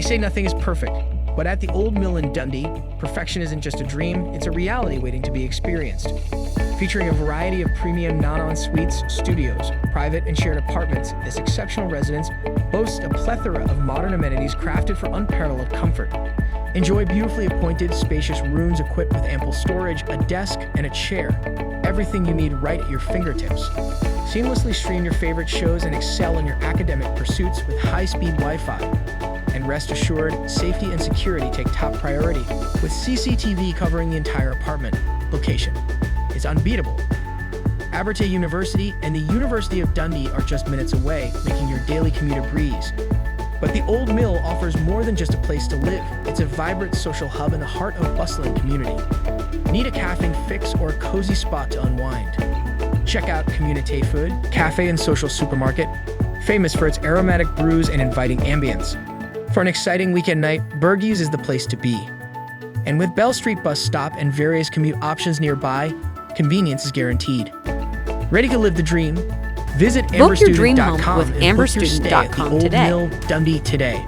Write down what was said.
They say nothing is perfect, but at the Old Mill in Dundee, perfection isn't just a dream, it's a reality waiting to be experienced. Featuring a variety of premium non-ensuites, studios, private and shared apartments, this exceptional residence boasts a plethora of modern amenities crafted for unparalleled comfort. Enjoy beautifully appointed, spacious rooms equipped with ample storage, a desk, and a chair. Everything you need right at your fingertips. Seamlessly stream your favorite shows and excel in your academic pursuits with high-speed Wi-Fi. And rest assured, safety and security take top priority, with CCTV covering the entire apartment. Location is unbeatable. Abertay University and the University of Dundee are just minutes away, making your daily commute a breeze. But the Old Mill offers more than just a place to live. It's a vibrant social hub in the heart of a bustling community. Need a caffeine fix or a cozy spot to unwind? Check out Community Food, cafe and social supermarket, famous for its aromatic brews and inviting ambience. For an exciting weekend night, Bergey's is the place to be. And with Bell Street bus stop and various commute options nearby, convenience is guaranteed. Ready to live the dream? Visit Book your dream home amberstudent.com with and book your stay at the amberstudent.com Old today. Mill Dundee today.